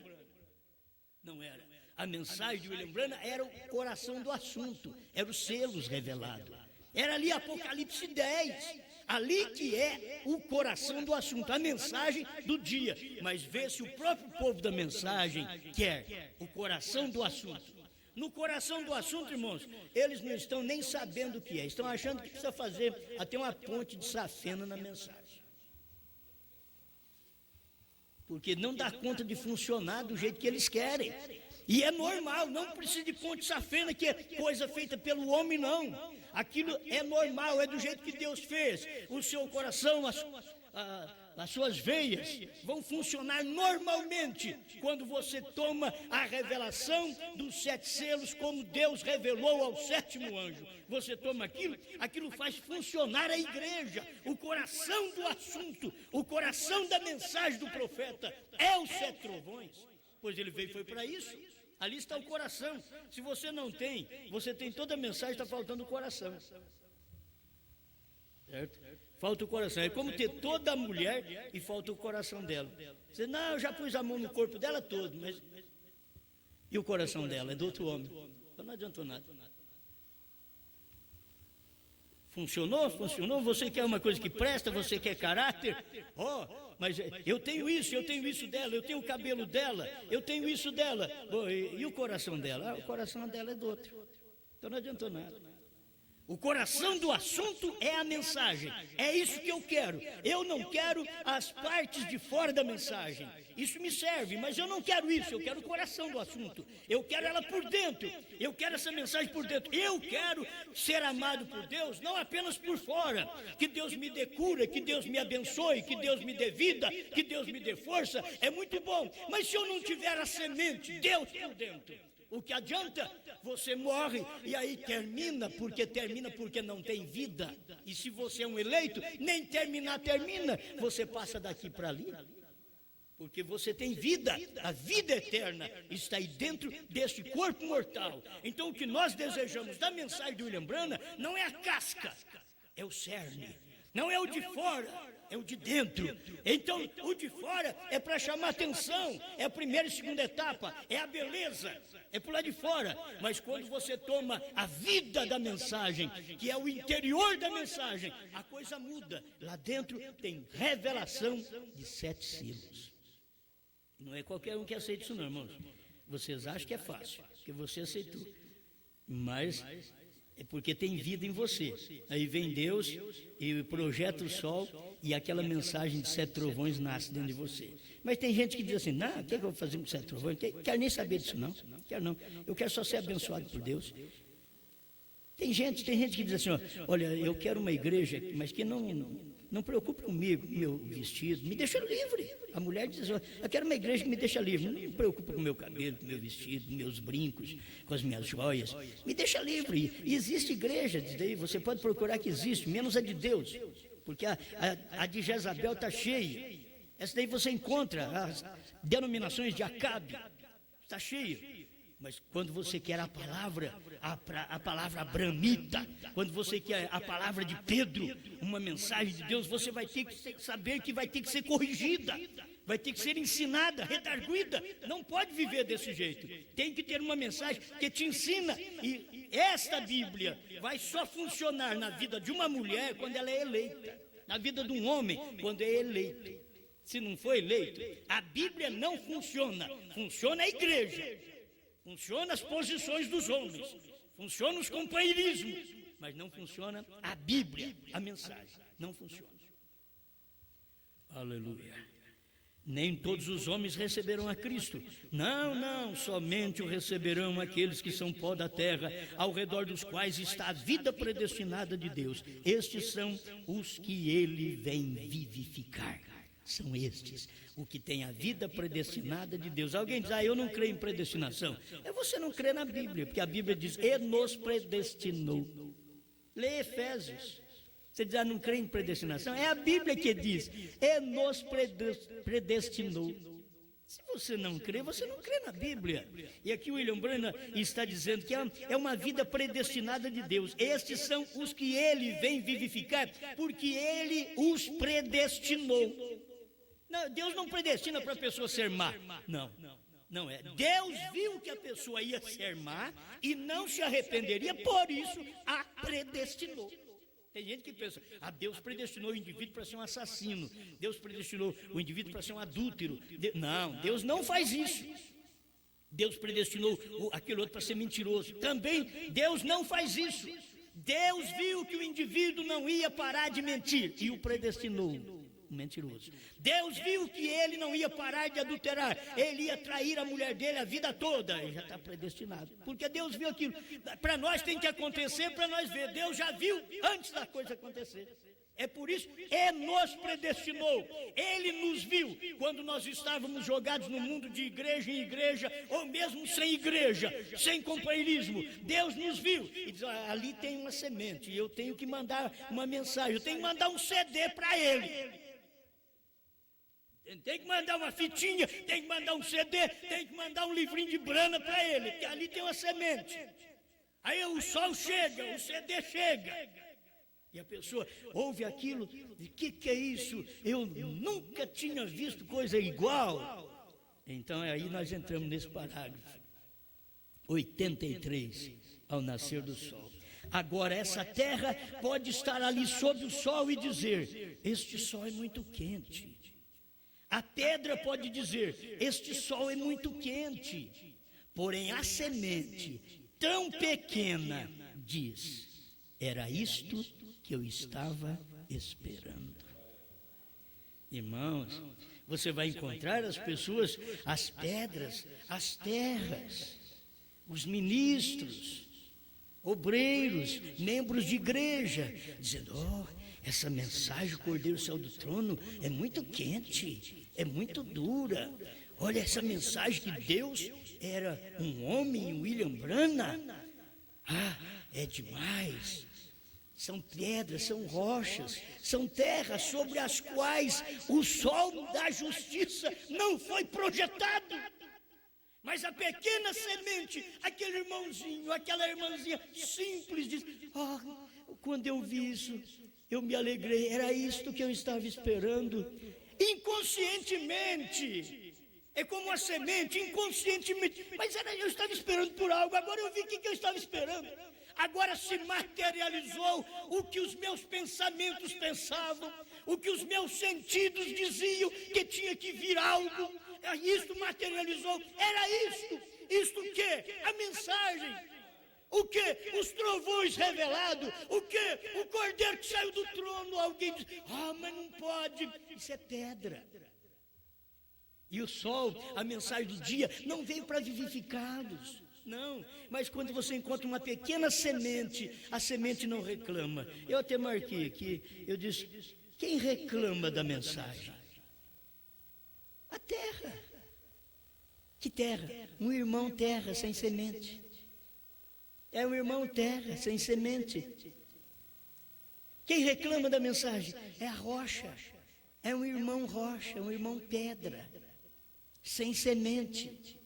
[SPEAKER 3] Não era. A mensagem de William Brana era o coração do assunto, era os selos revelados. Era ali Apocalipse 10. Ali que é o coração do assunto, a mensagem do dia. Mas vê se o próprio povo da mensagem quer o coração do assunto. No coração do assunto, irmãos, eles não estão nem sabendo o que é. Estão achando que precisa fazer até uma ponte de safena na mensagem. Porque não dá conta de funcionar do jeito que eles querem. E é normal, não precisa de ponte de safena, que é coisa feita pelo homem, não. Aquilo é normal, é do jeito que Deus fez. O seu coração, as suas veias vão funcionar normalmente quando você toma a revelação dos 7 selos, como Deus revelou ao 7º anjo. Você toma aquilo faz funcionar a igreja. O coração do assunto, o coração da mensagem do profeta é os 7 trovões. Pois ele veio e foi para isso. Ali está o coração. Se você não tem, você tem toda a mensagem, está faltando o coração. Certo? Falta o coração. É como ter toda a mulher e falta o coração dela. Você, não, eu já pus a mão no corpo dela todo, mas... E o coração dela? É do outro homem. Então não adiantou nada. Funcionou? Funcionou? Você quer uma coisa que presta? Você quer caráter? Mas eu tenho isso dela, eu tenho o cabelo dela, eu tenho isso dela. Bom, e o coração dela? O coração dela é do outro. Então não adiantou nada. O coração do assunto é a mensagem. É isso que eu quero. Eu não quero as partes de fora da mensagem. Isso me serve, mas eu não quero isso. Eu quero o coração do assunto. Eu quero ela por dentro. Eu quero essa mensagem por dentro. Eu quero ser amado por Deus, não apenas por fora. Que Deus me dê cura, que Deus me abençoe, que Deus me dê vida, que Deus me dê força. É muito bom. Mas se eu não tiver a semente, Deus por dentro, o que adianta? Você morre e aí termina porque não tem vida. E se você é um eleito, nem terminar termina. Você passa daqui para ali. Porque você tem vida, a vida eterna está aí dentro deste corpo mortal. Então o que nós desejamos da mensagem de William Brana não é a casca, é o cerne. Não é o de fora, é o de dentro. Então, o de fora é para chamar atenção, é a primeira e segunda etapa, é a beleza, é por lá de fora. Mas quando você toma a vida da mensagem, que é o interior da mensagem, a coisa muda. Lá dentro tem revelação de 7 selos. Não é qualquer um que aceita isso não, irmãos. Vocês acham que é fácil, porque você aceitou. Mas... é porque tem vida em você. Aí vem Deus e projeta o sol e aquela mensagem de 7 trovões nasce dentro de você. Mas tem gente que diz assim, não, o que eu vou fazer com 7 trovões? Quero nem saber disso não, quero não. Eu quero só ser abençoado por Deus. Tem gente que diz assim, olha, eu quero uma igreja, mas que não preocupe comigo, meu vestido, me deixa livre. A mulher diz assim, eu quero uma igreja que me deixa livre, não me preocupa com o meu cabelo, com o meu vestido, com meus brincos, com as minhas joias, me deixa livre. E existe igreja, diz daí, você pode procurar que existe, menos a de Deus. porque a de Jezabel está cheia. Essa daí você encontra as denominações de Acabe, está cheia. Mas quando você quer a palavra abramita, quando você quer a palavra de Pedro, uma mensagem de Deus, você vai ter que saber que vai ter que ser corrigida, vai ter que ser ensinada, redarguida. Não pode viver desse jeito. Tem que ter uma mensagem que te ensina. E esta Bíblia vai só funcionar na vida de uma mulher quando ela é eleita, na vida de um homem quando é eleito. Se não for eleito, a Bíblia não funciona. Funciona a igreja. Funciona as posições dos homens, funciona os companheirismos, mas não funciona a Bíblia, a mensagem, não funciona. Aleluia. Nem todos os homens receberão a Cristo. Não, somente o receberão aqueles que são pó da terra, ao redor dos quais está a vida predestinada de Deus. Estes são os que Ele vem vivificar. São estes, o que tem a vida predestinada de Deus. Alguém diz, eu não creio em predestinação. Você não crê na Bíblia, porque a Bíblia diz, e nos predestinou. Lê Efésios. Você diz, não crê em predestinação? É a Bíblia que diz, e nos predestinou. Se você não crê na Bíblia. E aqui o William Branham está dizendo que é uma vida predestinada de Deus. Estes são os que Ele vem vivificar, porque Ele os predestinou. Não, Deus não predestina para a pessoa ser má. Não é. Deus viu que a pessoa ia ser má e não se arrependeria, por isso a predestinou. Tem gente que pensa, Deus predestinou o indivíduo para ser um assassino, Deus predestinou o indivíduo para ser um adúltero. Não, Deus não faz isso. Deus predestinou aquele outro para ser mentiroso. Também Deus não faz isso. Deus viu que o indivíduo não ia parar de mentir e o predestinou. Mentiroso. Deus viu que ele não ia parar de adulterar, ele ia trair a mulher dele a vida toda, ele já está predestinado, porque Deus viu aquilo. Para nós tem que acontecer, para nós ver. Deus já viu antes da coisa acontecer. É por isso, Ele nos predestinou, Ele nos viu quando nós estávamos jogados no mundo de igreja em igreja, ou mesmo sem igreja, sem companheirismo. Deus nos viu e diz, ali tem uma semente, eu tenho que mandar uma mensagem, eu tenho que mandar um CD para ele. Tem que mandar uma fitinha, tem que mandar um CD, tem que mandar um livrinho de brana para ele, que ali tem uma semente. Aí o sol chega, o CD chega. E a pessoa ouve aquilo, e o que é isso? Eu nunca tinha visto coisa igual. Então aí nós entramos nesse parágrafo 83, ao nascer do sol. Agora essa terra pode estar ali sob o sol e dizer, este sol é muito quente. A pedra pode dizer, este sol é muito quente. Porém a semente, tão pequena, diz, era isto que eu estava esperando. Irmãos, você vai encontrar as pessoas, as pedras, as terras, os ministros, obreiros, membros de igreja, dizendo, essa mensagem, o Cordeiro saiu do trono, é muito quente, é muito dura. Olha essa mensagem que Deus era um homem, William Branham. É demais. São pedras, são rochas, são terras sobre as quais o sol da justiça não foi projetado. Mas a pequena semente, aquele irmãozinho, aquela irmãzinha simples, diz, quando eu vi isso, eu me alegrei, era isto que eu estava esperando. Inconscientemente, é como a semente, inconscientemente, mas eu estava esperando por algo, agora eu vi o que eu estava esperando. Agora se materializou o que os meus pensamentos pensavam, o que os meus sentidos diziam que tinha que vir algo. Isto materializou, era isto o quê? A mensagem. O quê? Os trovões revelados. O quê? O Cordeiro que saiu do trono. Alguém diz, mas não pode. Isso é pedra. E o sol, a mensagem do dia, não veio para vivificá-los. Não, mas quando você encontra uma pequena semente, a semente não reclama. Eu até marquei aqui, eu disse, quem reclama da mensagem? A terra. Que terra? Um irmão terra sem semente. É um irmão terra sem semente. Quem reclama da mensagem? É a rocha. É um irmão rocha, um irmão pedra. Sem semente.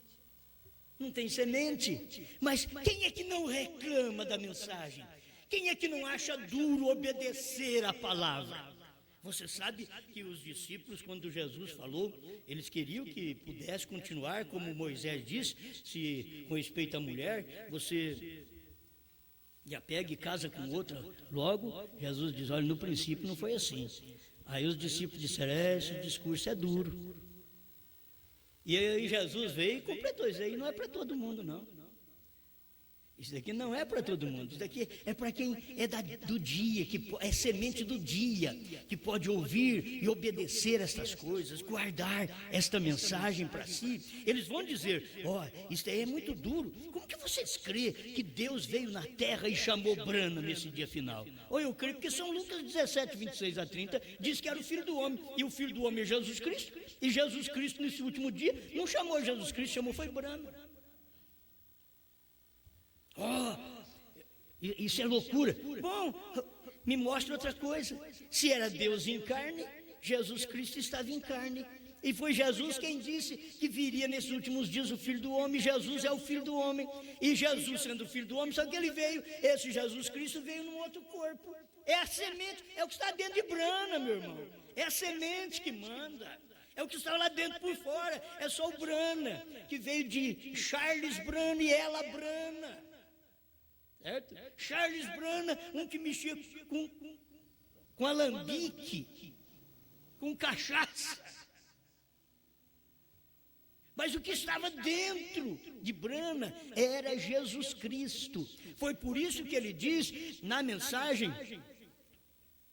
[SPEAKER 3] Não tem semente. Mas quem é que não reclama da mensagem? Quem é que não acha duro obedecer a palavra? Você sabe que os discípulos, quando Jesus falou, eles queriam que pudesse continuar, como Moisés disse, se com respeito à mulher, você já pega e casa com outra logo. Jesus diz, olha, no princípio não foi assim. Aí os discípulos disseram, esse discurso é duro. E aí Jesus veio e completou, isso aí não é para todo mundo, não. Isso daqui não é para todo mundo, isso daqui é para quem é do dia, que é semente do dia, que pode ouvir e obedecer estas coisas, guardar esta mensagem para si. Eles vão dizer, isso aí é muito duro, como que vocês creem que Deus veio na terra e chamou Brana nesse dia final? Ou eu creio porque São Lucas 17, 26 a 30, diz que era o Filho do Homem, e o Filho do Homem é Jesus Cristo, e Jesus Cristo nesse último dia não chamou Jesus Cristo, chamou foi Brana. Isso é loucura. Bom, me mostra outra coisa. Se era Deus em carne, Jesus Cristo estava em carne. E foi Jesus quem disse que viria nesses últimos dias o Filho do Homem. Jesus é o Filho do Homem. E Jesus sendo o Filho do Homem, só que ele veio, esse Jesus Cristo veio num outro corpo. É a semente, é o que está dentro de Brana, meu irmão. É a semente que manda. É o que está lá dentro por fora. É só o Brana, que veio de Charles Brana e ela Brana. Certo? Charles Brana, um que mexia com alambique, com cachaça. Mas o que estava dentro de Brana era Jesus Cristo. Foi por isso que ele diz na mensagem,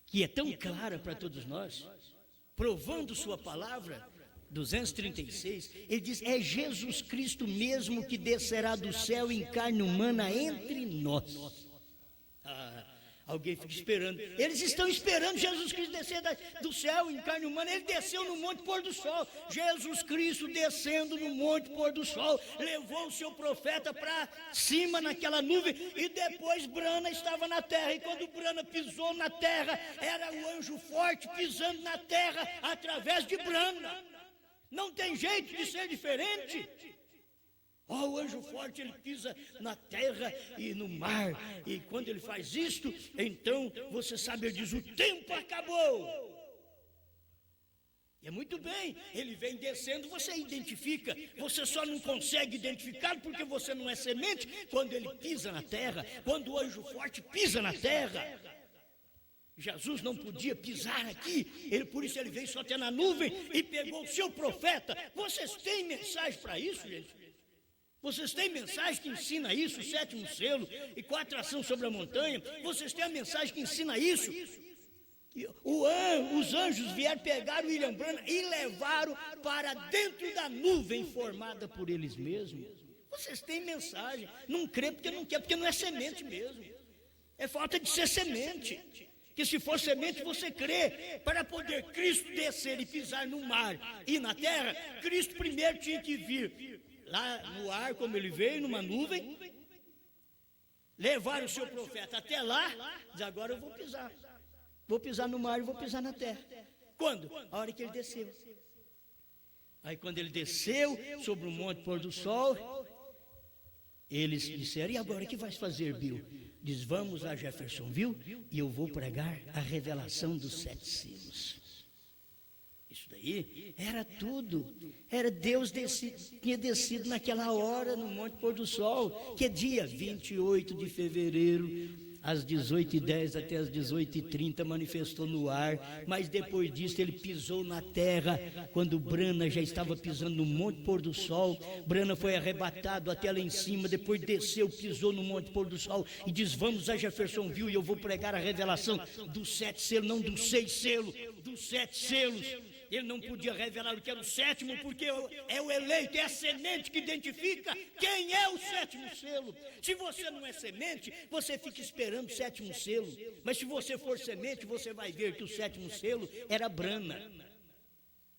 [SPEAKER 3] que é tão clara para todos nós, provando sua palavra, 236, ele diz, é Jesus Cristo mesmo que descerá do céu em carne humana entre nós. Alguém fica esperando. Eles estão esperando Jesus Cristo descer do céu em carne humana. Ele desceu no monte pôr do sol. Jesus Cristo descendo no monte pôr do sol, levou o seu profeta para cima naquela nuvem, e depois Brana estava na terra, e quando Brana pisou na terra, era o anjo forte pisando na terra através de Brana. Não tem jeito de ser diferente. O anjo forte, ele pisa na terra e no mar, e quando ele faz isto, então você sabe, ele diz, o tempo acabou. E é muito bem, ele vem descendo, você identifica, você só não consegue identificar porque você não é semente, quando ele pisa na terra, quando o anjo forte pisa na terra. Jesus não podia pisar aqui, por isso ele veio só até na nuvem e pegou o seu profeta. Vocês têm mensagem para isso, gente? Vocês têm mensagem que ensina isso, o 7º selo e 4 ações sobre a montanha? Vocês têm a mensagem que ensina isso? Os anjos vieram pegar o William Branham e levaram para dentro da nuvem formada por eles mesmos. Vocês têm mensagem, não crê porque não quer, porque não é semente mesmo. É falta de ser semente. Que se for semente você crê. Para poder Cristo descer e pisar no mar e na terra, Cristo primeiro tinha que vir lá no ar, como ele veio, numa nuvem, levar o seu profeta até lá, diz, agora eu vou pisar no mar e vou pisar na terra. Quando? A hora que ele desceu. Aí quando ele desceu sobre o monte pôr do sol, eles disseram, e agora o que vais fazer, Bill? Diz, vamos a Jeffersonville e eu vou pregar a revelação dos 7 selos. Isso daí era tudo. Era Deus tinha descido naquela hora no Monte Pôr do Sol, que é dia 28 de fevereiro, às 18h10 até às 18h30, manifestou no ar, mas depois disso ele pisou na terra, quando Brana já estava pisando no Monte Pôr do Sol. Brana foi arrebatado até lá em cima, depois desceu, pisou no Monte Pôr do Sol e diz, vamos a Jeffersonville e eu vou pregar a revelação dos 7 selos, não dos 6 selos, dos 7 selos. Ele não podia revelar o que era o 7º, porque é o eleito, é a semente que identifica quem é o 7º selo. Se você não é semente, você fica esperando o 7º selo. Mas se você for semente, você vai ver que o 7º selo era Brana.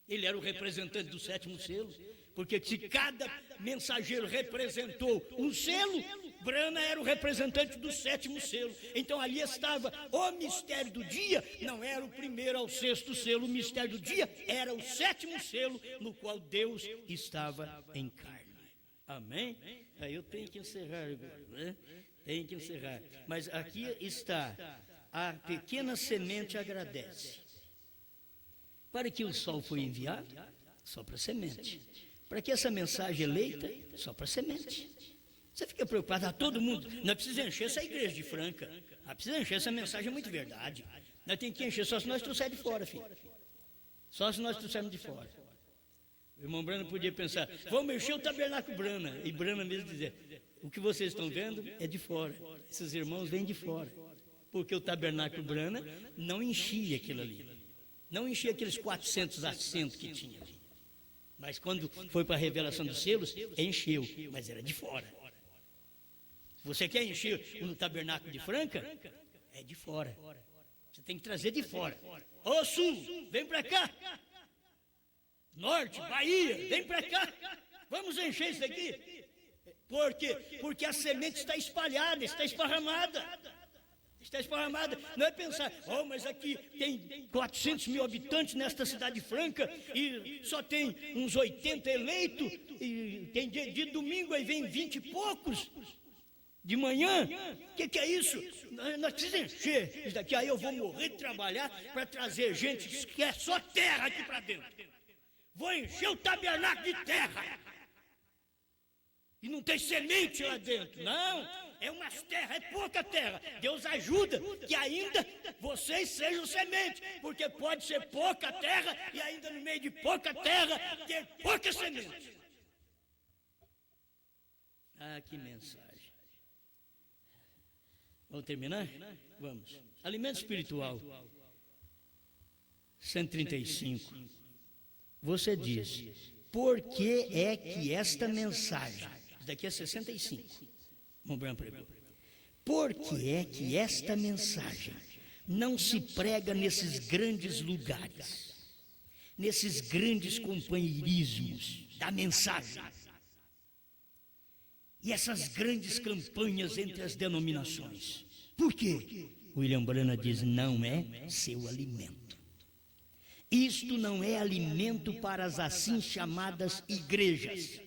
[SPEAKER 3] Ele era o representante do 7º selo. Porque se cada mensageiro representou um selo, Brana era o representante do 7º selo. Então ali estava o mistério do dia, não era o primeiro ao 6º selo. O mistério do dia era o 7º selo, no qual Deus estava em carne. Amém? Aí eu tenho que encerrar agora, né? Tenho que encerrar. Mas aqui está: a pequena semente agradece. Para que o sol foi enviado? Só para a semente. Para que essa mensagem eleita? Só para a semente. Você fica preocupado, todo mundo, nós precisamos encher essa igreja de Franca, nós precisamos encher essa mensagem, é muito verdade. Nós temos que encher, só se nós trouxermos de fora, filho. Só se nós trouxermos de fora. O irmão Brana podia pensar, vamos encher o tabernáculo Brana. E Brana mesmo dizer, o que vocês estão vendo é de fora. Esses irmãos vêm de fora. Porque o tabernáculo Brana não enchia aquilo ali. Não enchia aqueles 400 assentos que tinha ali. Mas quando foi para a revelação dos selos, encheu, mas era de fora. Você quer encher o tabernáculo de Franca? É de fora. Você tem que trazer de fora. Ô Sul, vem para cá. Norte, Bahia, vem para cá. Vamos encher isso aqui. Por quê? Porque a semente está espalhada, está esparramada. Está esparramada. Não é pensar, mas aqui tem 400 mil habitantes nesta cidade franca e só tem uns 80 eleitos. E tem dia de domingo, aí vem 20 e poucos. De manhã, o que é isso? Nós precisamos encher isso daqui, aí eu vou morrer de trabalhar para trazer gente que é só terra aqui para dentro. Vou encher o tabernáculo de terra. E não tem semente lá dentro, não. É umas terras, é pouca terra. Deus ajuda que ainda vocês sejam semente, porque pode ser pouca terra e ainda no meio de pouca terra ter pouca semente. Ah, que mensagem. Vamos terminar? Vamos. Alimento espiritual. 135. Você diz, por que é que esta mensagem, isso daqui é 65. Por que é que esta mensagem não se prega nesses grandes lugares, nesses grandes companheirismos da mensagem? E essas grandes campanhas entre as denominações. Por quê? William Branham diz, não é seu alimento. Isto não é alimento para as assim chamadas igrejas.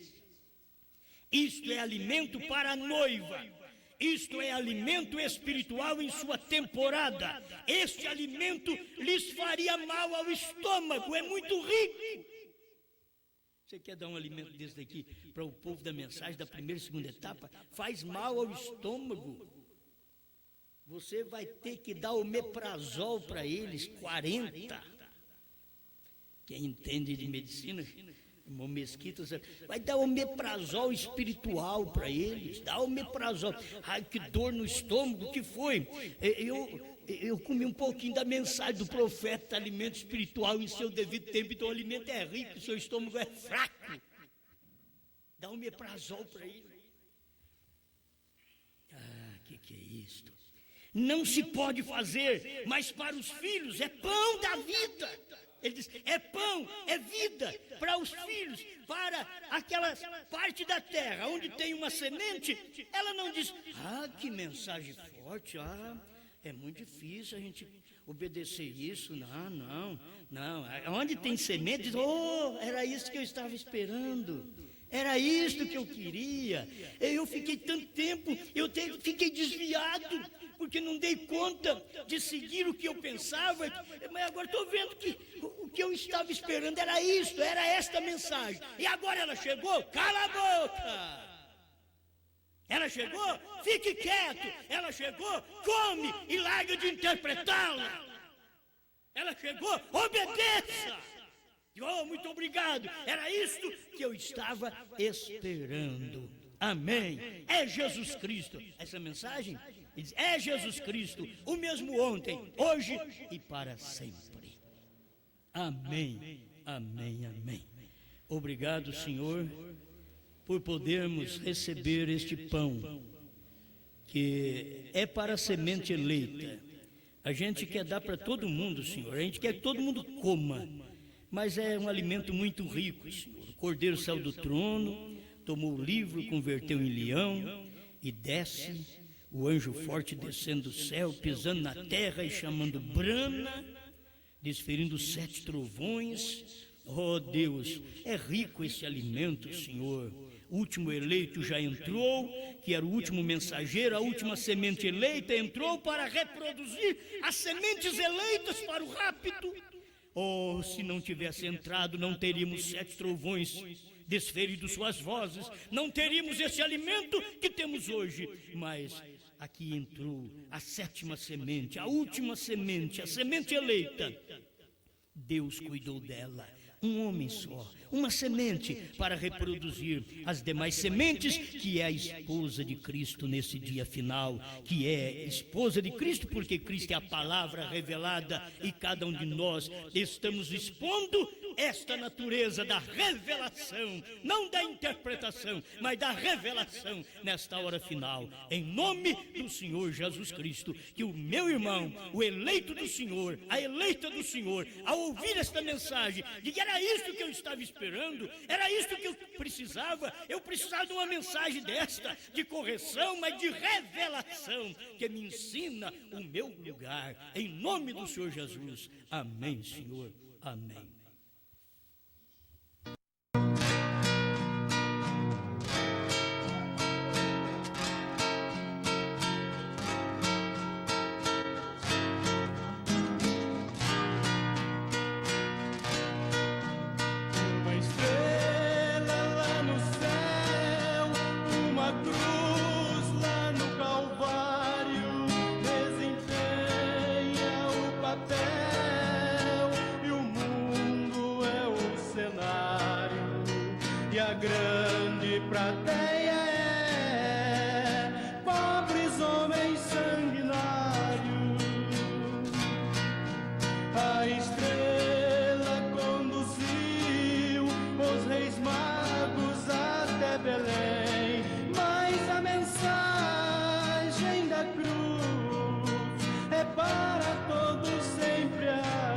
[SPEAKER 3] Isto é alimento para a noiva. Isto é alimento espiritual em sua temporada. Este alimento lhes faria mal ao estômago, é muito rico. Você quer dar um alimento desse daqui para o povo da mensagem da primeira e segunda etapa? Faz mal ao estômago. Você vai ter que dar omeprazol para eles, 40. Quem entende de medicina, irmão Mesquita, vai dar omeprazol espiritual para eles. Dá omeprazol. Ai, que dor no estômago, o que foi? Eu comi um pouquinho da mensagem do profeta, alimento espiritual em seu devido tempo, então o alimento é rico, o seu estômago é fraco. Dá omeprazol para ele. Ah, que é isto? Não se pode fazer, mas para os filhos é pão da vida. Ele diz, é pão, é vida para os filhos, para aquela parte da terra onde tem uma semente. Ela não diz, que mensagem forte, é muito difícil a gente obedecer isso. Não. Onde tem semente, era isso que eu estava esperando. Era isso que eu queria. Eu fiquei tanto tempo, fiquei desviado, porque não dei conta de seguir o que eu pensava. Mas agora estou vendo que o que eu estava esperando era isso, era esta mensagem. E agora ela chegou, cala a boca! Ela chegou, fique quieto. Ela chegou, come e larga de interpretá-la. Ela chegou, obedeça. Muito obrigado. Era isto que eu estava esperando. Amém. É Jesus Cristo. Essa mensagem diz, é Jesus Cristo, o mesmo ontem, hoje e para sempre. Amém. Amém. Obrigado, Senhor, por podermos receber este pão, que é para a semente eleita. A gente quer dar para todo mundo, Senhor, a gente quer que todo mundo coma, mas é um alimento muito rico, Senhor. O Cordeiro saiu do trono, tomou o livro, converteu em leão, e desce o anjo forte descendo do céu, pisando na terra e chamando brana, desferindo 7 trovões. Oh Deus, é rico esse alimento, Senhor. O último eleito já entrou, que era o último mensageiro, a última semente eleita entrou para reproduzir as sementes eleitas para o rapto. Oh, se não tivesse entrado, não teríamos 7 trovões desferido suas vozes, não teríamos esse alimento que temos hoje. Mas aqui entrou a 7ª semente, a última semente, a semente eleita. Deus cuidou dela, um homem só, uma semente para reproduzir as demais sementes, que é a esposa de Cristo nesse dia final, que é esposa de Cristo, porque Cristo é a palavra revelada e cada um de nós estamos expondo esta natureza da revelação, não da interpretação, mas da revelação nesta hora final, em nome do Senhor Jesus Cristo. Que o meu irmão, o eleito do Senhor, a eleita do Senhor, ao ouvir esta mensagem, diga: era isso que eu estava esperando, era isso que eu precisava de uma mensagem desta, de correção, mas de revelação, que me ensina o meu lugar, em nome do Senhor Jesus. Amém, Senhor, amém.
[SPEAKER 4] Grande plateia é pobres homens sanguinários. A estrela conduziu os reis magos até Belém, mas a mensagem da cruz é para todos sempre. Amém.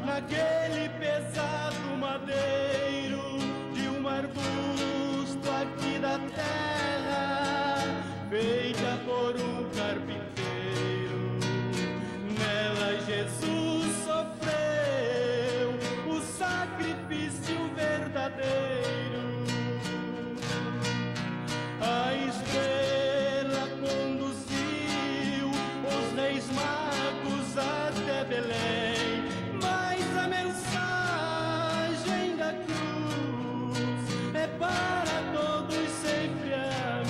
[SPEAKER 4] Aquele pesado madeiro de um arbusto aqui da terra, feita por um carpinteiro. Nela Jesus sofreu o sacrifício verdadeiro. A estrela conduziu os reis magos até Belém, a mensagem da cruz é para todos sempre. Amém.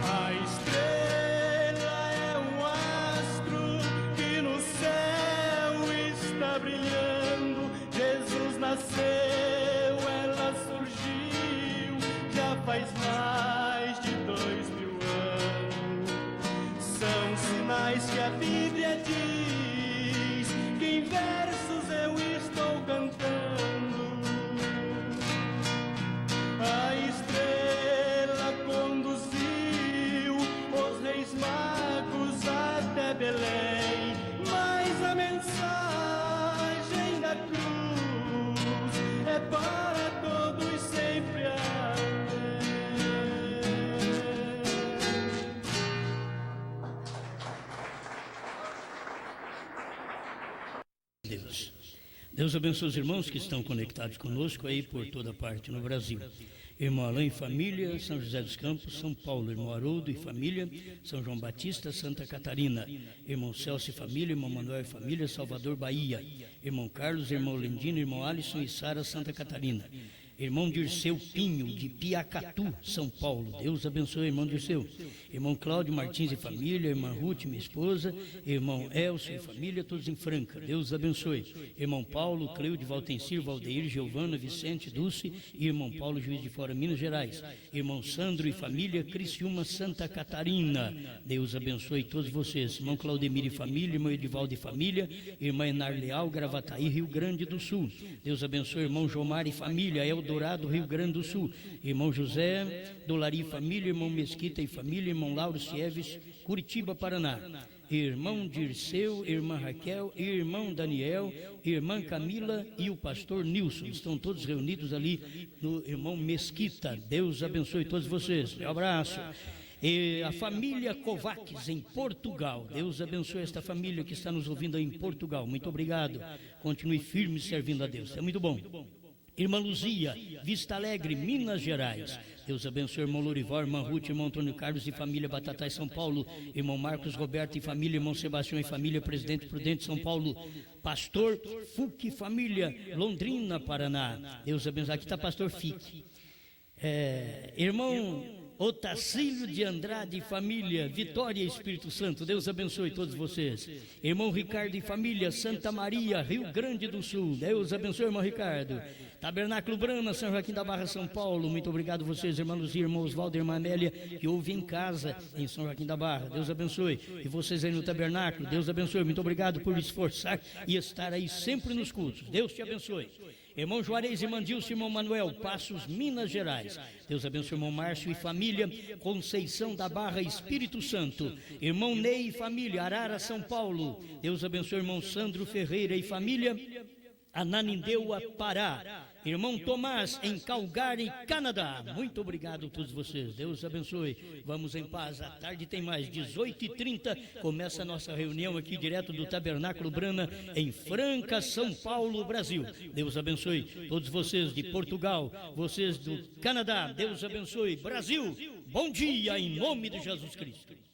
[SPEAKER 4] A estrela é um astro que no céu está brilhando. Jesus nasceu, ela surgiu, já faz mais de 2000 anos. São sinais que a Bíblia diz, que em versos eu estou cantando. A estrela conduziu os reis magos até Belém, mas a mensagem da cruz é para todos sempre. Amém.
[SPEAKER 3] Deus abençoe os irmãos que estão conectados conosco aí por toda parte no Brasil. Irmão Alain e família, São José dos Campos, São Paulo. Irmão Haroldo e família, São João Batista, Santa Catarina. Irmão Celso e família, irmão Manuel e família, Salvador, Bahia. Irmão Carlos, irmão Lendino, irmão Alisson e Sara, Santa Catarina. Irmão Dirceu Pinho, de Piacatu, São Paulo. Deus abençoe, irmão Dirceu. Irmão Cláudio Martins e família, irmã Ruth, minha esposa, irmão Elcio e família, todos em Franca. Deus abençoe. Irmão Paulo, Cleude, Valtencir, Valdeir, Giovana, Vicente, Dulce e irmão Paulo, Juiz de Fora, Minas Gerais. Irmão Sandro e família, Criciúma, Santa Catarina. Deus abençoe todos vocês. Irmão Claudemir e família, irmão Edivaldo e família, irmã Enar Leal, Gravataí, Rio Grande do Sul. Deus abençoe, irmão Jomar e família, Eldorado, Rio Grande do Sul. Irmão José, Dolari e família, irmão Mesquita e família, irmão Lauro Sieves, Curitiba, Paraná. Irmão Dirceu, irmã Raquel, irmão Daniel, irmã Camila e o pastor Nilson. Estão todos reunidos ali no irmão Mesquita. Deus abençoe todos vocês. Um abraço. E a família Kovacs em Portugal. Deus abençoe esta família que está nos ouvindo aí em Portugal. Muito obrigado. Continue firme servindo a Deus. É muito bom. Irmã Luzia, Vista Alegre, Minas Gerais. Deus abençoe, irmão Lorival, irmã Ruth, irmão Antônio Carlos e família Batatais, São Paulo. Irmão Marcos Roberto e família, irmão Sebastião e família, Presidente Prudente, São Paulo. Pastor Fuc e família, Londrina, Paraná. Deus abençoe. Aqui está pastor Fique. Irmão Otacílio de Andrade e família, Vitória e Espírito Santo. Deus abençoe todos vocês. Irmão Ricardo e família, Santa Maria, Rio Grande do Sul. Deus abençoe, irmão Ricardo. Tabernáculo Brana, São Joaquim da Barra, São Paulo. Muito obrigado vocês, irmã Luzia, irmão Oswaldo e irmã Amélia, que ouvem em casa em São Joaquim da Barra. Deus abençoe. E vocês aí no tabernáculo, Deus abençoe. Muito obrigado por esforçar e estar aí sempre nos cultos. Deus te abençoe. Irmão Juarez, irmã Dilce, irmão Manuel, Passos, Minas Gerais. Deus abençoe, irmão Márcio e família, Conceição da Barra, Espírito Santo. Irmão Ney e família, Arara, São Paulo. Deus abençoe, irmão Sandro Ferreira e família, Ananindeua, Pará. Irmão Tomás, em Calgary, Canadá. Muito obrigado a todos vocês. Deus abençoe. Vamos em paz. À tarde tem mais. 18h30 começa a nossa reunião aqui direto do Tabernáculo Brana, em Franca, São Paulo, Brasil. Deus abençoe todos vocês de Portugal, vocês do Canadá. Deus abençoe. Brasil, bom dia em nome de Jesus Cristo.